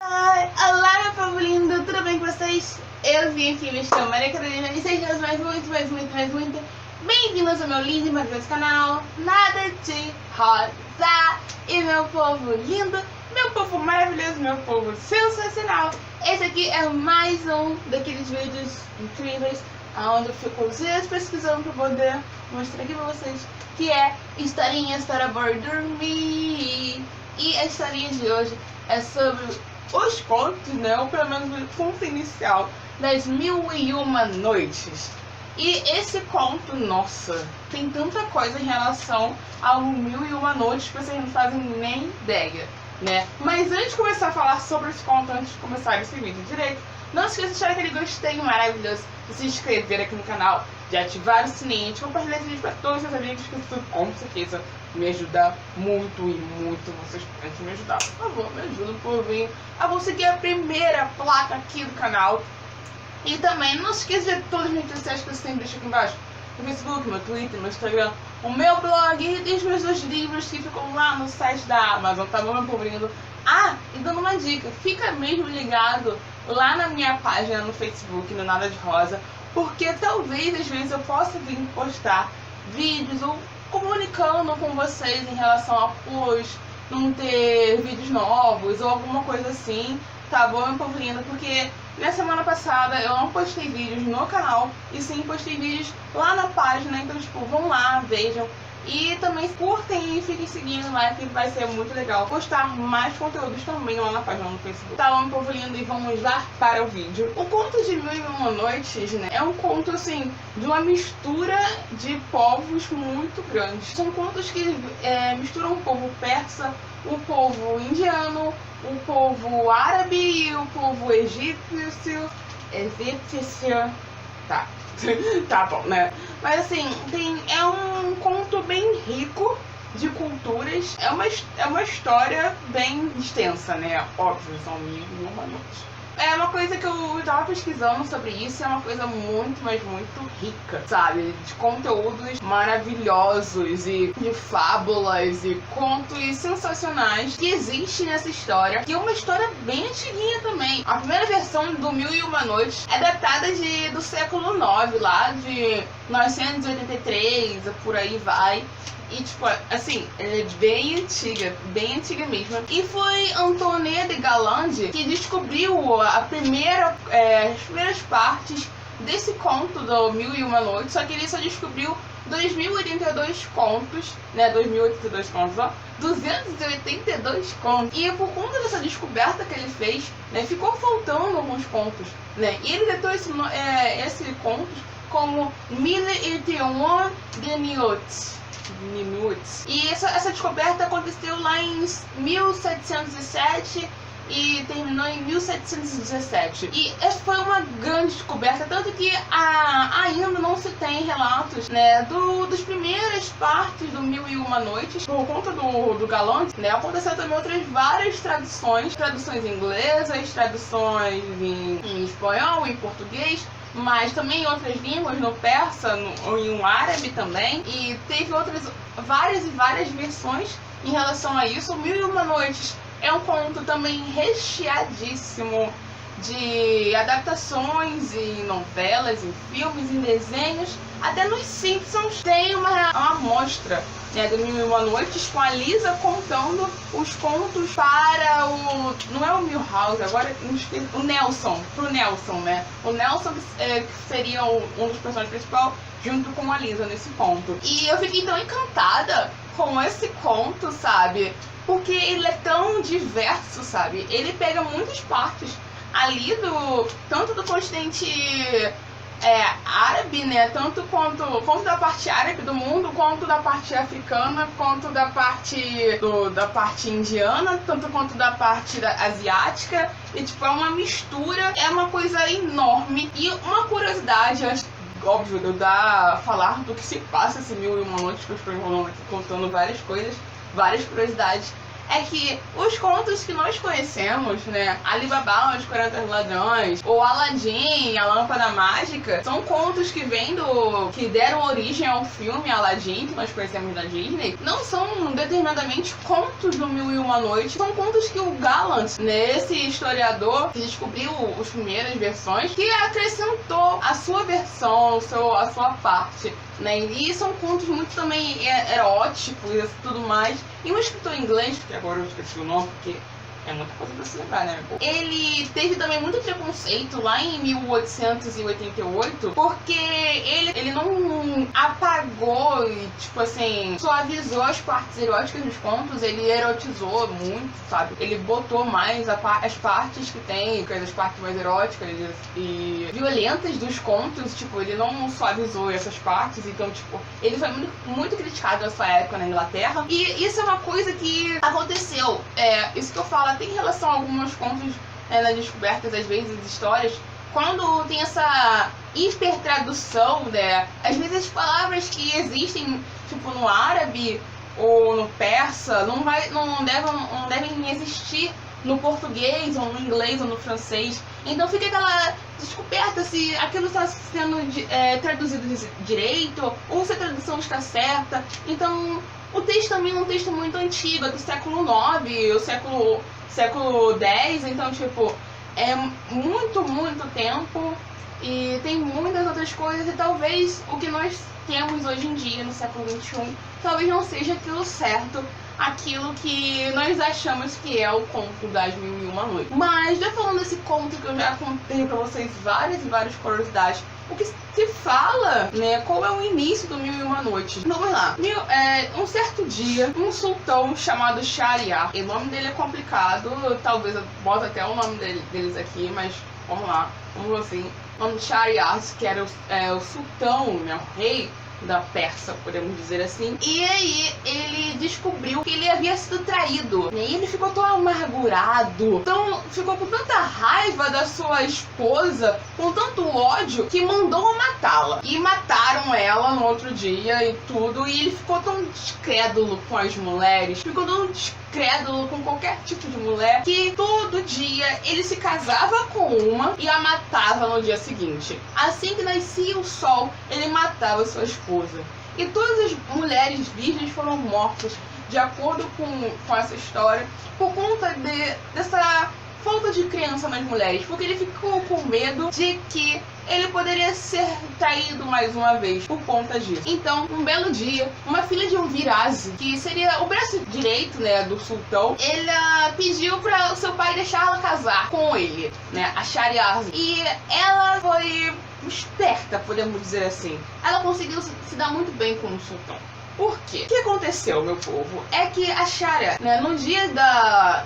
Olá, meu povo lindo, tudo bem com vocês? Eu vim aqui, me chamo Maria Carolina e sejam muito bem-vindos ao meu lindo e maravilhoso canal Nada de Rosa. E meu povo lindo, meu povo maravilhoso, meu povo sensacional, esse aqui é mais um daqueles vídeos incríveis onde eu fico os dias pesquisando para poder mostrar aqui pra vocês que é historinhas para dormir. E a historinha de hoje é sobre os contos, né? Ou pelo menos o conto inicial das 1001 Noites. E esse conto, nossa, tem tanta coisa em relação ao 1001 Noites que vocês não fazem nem ideia, né? Mas antes de começar a falar sobre esse conto, antes de começar esse vídeo direito, não se esqueça de deixar aquele gostei maravilhoso, de se inscrever aqui no canal, de ativar o sininho, de compartilhar esse vídeo para todos os seus amigos, que isso com certeza me ajuda muito e muito. Vocês podem me ajudar, por favor, me ajuda, povinho, a conseguir a primeira placa aqui do canal. E também não se esqueça de todas as minhas redes sociais que eu sempre deixo aqui embaixo: meu Facebook, meu Twitter, meu Instagram, o meu blog e os meus 2 livros que ficam lá no site da Amazon, tá bom, meu povo lindo? Ah, e dando uma dica, fica mesmo ligado lá na minha página no Facebook, no Nada de Rosa, porque talvez às vezes eu possa vir postar vídeos ou comunicando com vocês em relação a não ter vídeos novos ou alguma coisa assim, tá bom, meu povo lindo? Porque na semana passada eu não postei vídeos no canal e sim postei vídeos lá na página, então tipo, vão lá, vejam. E também curtem e fiquem seguindo lá, que vai ser muito legal postar mais conteúdos também lá na página no Facebook. Tá bom, meu povo lindo, e vamos lá para o vídeo. O conto de 1001 Noites, né, é um conto assim, de uma mistura de povos muito grandes. São contos que misturam o povo persa, o povo indiano, o povo árabe e o povo egípcio. Tá. Tá bom, né? Mas assim, é um conto bem rico de culturas. É uma história bem extensa, né? Óbvio, são 1001 noites. É uma coisa que eu tava pesquisando sobre isso, é uma coisa muito, mas muito rica, sabe? De conteúdos maravilhosos e de fábulas e contos sensacionais que existem nessa história, que é uma história bem antiguinha também. A primeira versão do 1001 Noites é datada do século IX, lá de 983, por aí vai. E tipo, assim, ela é bem antiga mesmo. E foi Antoine de Galande que descobriu as primeiras partes desse conto do 1001 Noites, só que ele só descobriu 2082 contos, né, 2082 contos, ó, 282 contos. E por conta dessa descoberta que ele fez, né, ficou faltando alguns contos, né, e ele datou esse contos como 1001 de Noites. E essa descoberta aconteceu lá em 1707 e terminou em 1717. E essa foi uma grande descoberta, tanto que ainda não se tem relatos, né, das primeiras partes do 1001 Noites. Por conta do Galante, né, aconteceu também várias traduções inglesas, traduções em espanhol, em português, mas também em outras línguas, no persa, em um árabe também. E teve várias versões em relação a isso. 1001 Noites é um conto também recheadíssimo de adaptações em novelas, em filmes, em desenhos. Até nos Simpsons tem uma amostra, né, do 1001 Noites, com a Lisa contando os contos para não é o Milhouse, agora o Nelson, pro Nelson, né? O Nelson que seria um dos personagens principais, junto com a Lisa nesse conto. E eu fiquei tão encantada com esse conto, sabe? Porque ele é tão diverso, sabe? Ele pega muitas partes ali tanto do continente árabe, né? Tanto quanto da parte árabe do mundo, quanto da parte africana, quanto da parte indiana, tanto quanto da parte asiática. E tipo, é uma mistura, é uma coisa enorme. E uma curiosidade, antes, óbvio, de eu falar do que se passa esse 1001 Noites, que eu estou enrolando aqui contando várias coisas, várias curiosidades. é que os contos que nós conhecemos, né, Alibaba, os 40 Ladrões, ou Aladdin, a Lâmpada Mágica, são contos que que deram origem ao filme Aladdin, que nós conhecemos da Disney, não são determinadamente contos do Mil e Uma Noites, são contos que o Gallant, né, esse historiador que descobriu as primeiras versões, que acrescentou a sua versão, a sua parte, né? E são contos muito também eróticos e tudo mais. E um escritor inglês, que agora eu esqueci o nome, porque é muita coisa pra se lembrar, né? Ele teve também muito preconceito lá em 1888, porque ele não apagou e, tipo assim, suavizou as partes eróticas dos contos, ele erotizou muito, sabe? Ele botou mais as partes que tem, as partes mais eróticas e violentas dos contos, tipo, ele não suavizou essas partes, então, tipo, ele foi muito criticado nessa época na Inglaterra. E isso é uma coisa que aconteceu, isso que eu falo tem relação a alguns contos nas descobertas, às vezes, histórias, quando tem essa hipertradução, né? Às vezes as palavras que existem, tipo, no árabe ou no persa, não devem existir no português, ou no inglês, ou no francês. Então fica aquela descoberta se aquilo está sendo traduzido direito, ou se a tradução está certa. Então o texto também é um texto muito antigo, é do século IX, o século X, então, tipo, é muito tempo e tem muitas outras coisas, e talvez o que nós temos hoje em dia, no século XXI, talvez não seja aquilo certo, aquilo que nós achamos que é o conto das Mil e Uma Noites. Mas, já falando desse conto que eu já contei pra vocês várias curiosidades, o que se fala, né, qual é o início do Mil e Uma Noites? Então, vamos lá. Um certo dia, um sultão chamado Shahryar, o nome dele é complicado, talvez eu bote até o nome deles aqui, mas vamos lá, vamos assim. O nome de Shahryar, que era o sultão, né, o rei da Pérsia, podemos dizer assim. E aí ele descobriu que ele havia sido traído, né? E ele ficou tão amargurado, ficou com tanta raiva da sua esposa, com tanto ódio, que mandou matá-la. E mataram ela no outro dia e tudo. E ele ficou tão descrédulo com as mulheres, ficou tão descrédulo com qualquer tipo de mulher, que todo dia ele se casava com uma e a matava no dia seguinte. Assim que nascia o sol, ele matava sua esposa. E todas as mulheres virgens foram mortas, de acordo com essa história, por conta dessa falta de crença nas mulheres, porque ele ficou com medo de que ele poderia ser traído mais uma vez por conta disso. Então, um belo dia, uma filha de um Virazi, que seria o braço direito, né, do sultão, ela pediu para o seu pai deixar ela casar com ele, né, a Shahryar. E ela foi esperta, podemos dizer assim. Ela conseguiu se dar muito bem com o sultão. Por quê? O que aconteceu, meu povo? É que a Shahryar, né,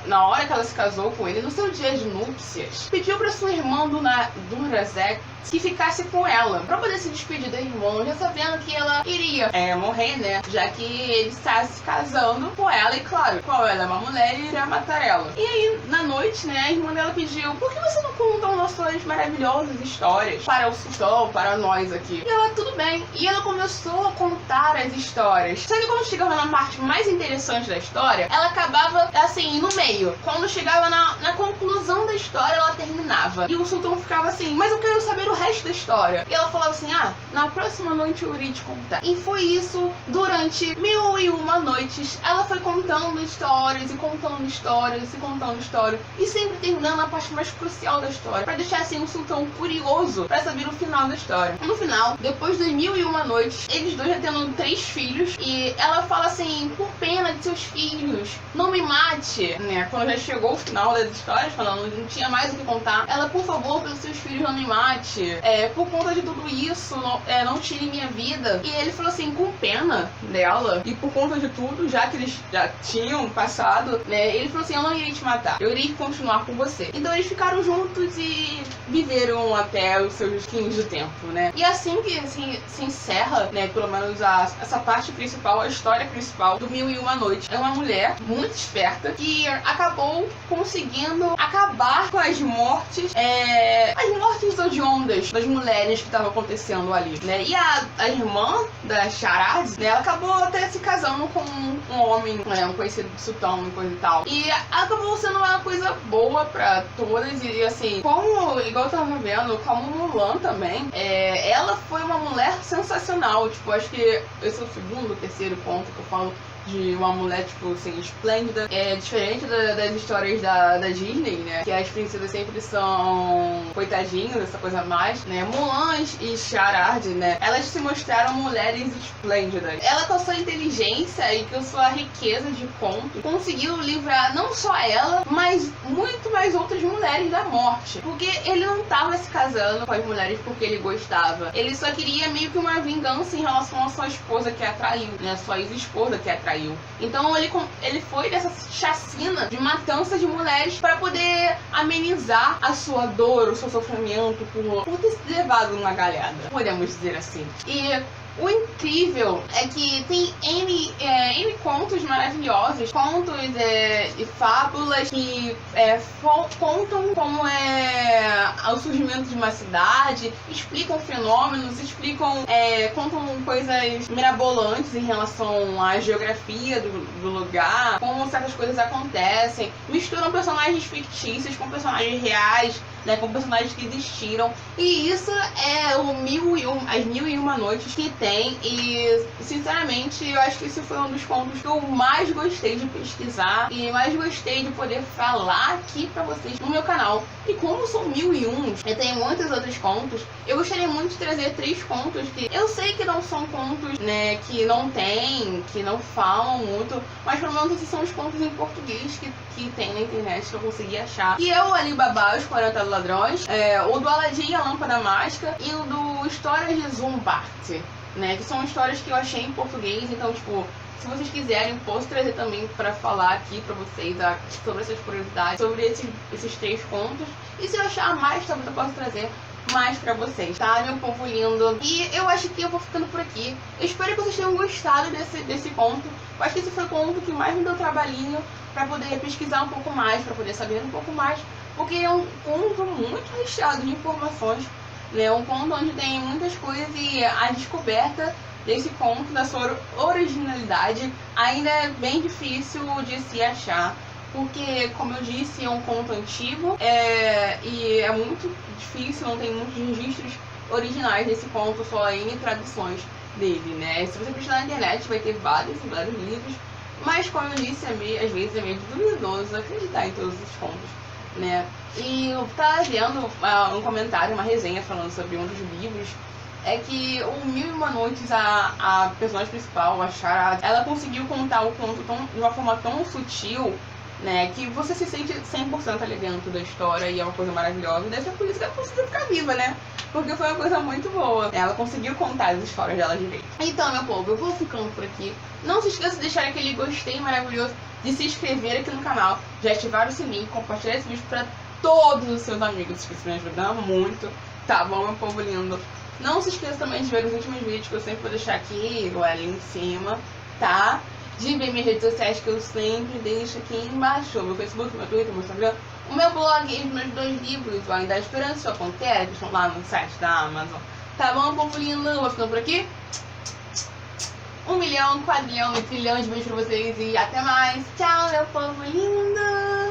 na hora que ela se casou com ele, no seu dia de núpcias, pediu para sua irmã Dunrazek que ficasse com ela, pra poder se despedir da irmã, já sabendo que ela iria morrer, né? Já que ele está se casando com ela, e claro, qual ela é uma mulher, ele iria matar ela. E aí, na noite, né, a irmã dela pediu: por que você não conta suas maravilhosas histórias para o sultão, para nós aqui? E ela, tudo bem. E ela começou a contar as histórias. Só que quando chegava na parte mais interessante da história, ela acabava, assim, no meio. Quando chegava na conclusão da história, ela terminava. E o sultão ficava assim: mas eu quero saber o resto da história. E ela falava assim: na próxima noite eu irei te contar. E foi isso durante 1001 noites. Ela foi contando histórias e contando histórias e contando histórias, e sempre terminando na parte mais crucial da história, pra deixar assim o sultão curioso pra saber o final da história. No final, depois das 1001 noites, eles dois já tendo 3 filhos, e ela fala assim: por pena de seus filhos, não me mate, né? Quando já chegou o final das histórias, falando não tinha mais o que contar, ela: por favor, pelos seus filhos, não me mate. Por conta de tudo isso, não tire minha vida. E ele falou assim, com pena dela, e por conta de tudo, já que eles já tinham passado, né, ele falou assim: eu não irei te matar, eu irei continuar com você. Então eles ficaram juntos e viveram até os seus fins do tempo, né? E assim que se encerra, né, pelo menos essa parte principal, a história principal do Mil e Uma Noites. É uma mulher muito esperta que acabou conseguindo acabar com as mortes hediondas das mulheres que estavam acontecendo ali, né? E a irmã da Charade, né, ela acabou até se casando com um homem, né, um conhecido de sultão e coisa e tal. E acabou sendo uma coisa boa pra todas. E assim, como, igual eu tava vendo, como Mulan também, ela foi uma mulher sensacional. Tipo, acho que esse é o segundo, terceiro ponto que eu falo de uma mulher, tipo, assim, esplêndida. É diferente das histórias da Disney, né? Que as princesas sempre são coitadinhas, essa coisa mais, né? Mulan e Charade, né? Elas se mostraram mulheres esplêndidas. Ela, com a sua inteligência e com a sua riqueza de contos, conseguiu livrar não só ela, mas muito mais outras mulheres da morte. Porque ele não tava se casando com as mulheres porque ele gostava. Ele só queria meio que uma vingança em relação à sua esposa que atraiu, né? A sua ex-esposa que atraiu. Então ele foi dessa chacina de matança de mulheres para poder amenizar a sua dor, o seu sofrimento por ter se levado uma galhada, podemos dizer assim. E o incrível é que tem N contos maravilhosos, contos e fábulas que contam como é o surgimento de uma cidade, explicam fenômenos, contam coisas mirabolantes em relação à geografia do lugar, como certas coisas acontecem, misturam personagens fictícios com personagens reais, né, com personagens que existiram, e isso é as Mil e Uma Noites que tem. E sinceramente eu acho que esse foi um dos contos que eu mais gostei de pesquisar e mais gostei de poder falar aqui pra vocês no meu canal. E como são 1001, eu tenho muitos outros contos, eu gostaria muito de trazer 3 contos que eu sei que não são contos, né, que não falam muito, mas pelo menos esses são os contos em português que tem na internet que eu consegui achar. E eu, Ali Babá, Os 40 Ladrões, o do Aladim, A Lâmpada Mágica, e o do Histórias de Zumbart, né, que são histórias que eu achei em português. Então, tipo, se vocês quiserem, posso trazer também pra falar aqui pra vocês sobre essas curiosidades, sobre esses 3 contos. E se eu achar mais, também eu posso trazer mais pra vocês, tá, meu povo lindo? E eu acho que eu vou ficando por aqui. Eu espero que vocês tenham gostado desse conto. Eu acho que esse foi o conto que mais me deu trabalhinho pra poder pesquisar um pouco mais, pra poder saber um pouco mais, porque é um conto muito recheado de informações, né? Um conto onde tem muitas coisas e a descoberta desse conto, da sua originalidade, ainda é bem difícil de se achar. Porque, como eu disse, é um conto antigo e é muito difícil, não tem muitos registros originais desse conto, só em traduções dele, né? Se você pesquisar na internet vai ter vários livros, mas como eu disse, às vezes é meio duvidoso acreditar em todos os contos, né? E eu tava vendo um comentário, uma resenha falando sobre um dos livros, é que o Mil e Uma Noites, a personagem principal, a Charade, ela conseguiu contar o conto de uma forma tão sutil, né, que você se sente 100% ali dentro da história e é uma coisa maravilhosa. E deve ser por isso que ela conseguiu ficar viva, né? Porque foi uma coisa muito boa. Ela conseguiu contar as histórias dela direito. Então, meu povo, eu vou ficando por aqui. Não se esqueça de deixar aquele gostei maravilhoso, de se inscrever aqui no canal, de ativar o sininho, compartilhar esse vídeo pra todos os seus amigos, que isso me ajuda muito. Tá bom, meu povo lindo? Não se esqueça também de ver os últimos vídeos que eu sempre vou deixar aqui, ou ali em cima, tá? De ver minhas redes sociais que eu sempre deixo aqui embaixo, meu Facebook, meu Twitter, meu Instagram, o meu blog e os meus 2 livros, o Ainda Há Esperança, Só Acontece, que estão lá no site da Amazon. Tá bom, povo lindo? Eu vou ficando por aqui. 1 milhão, quadrilhão e trilhão de beijos pra vocês e até mais. Tchau, meu povo lindo!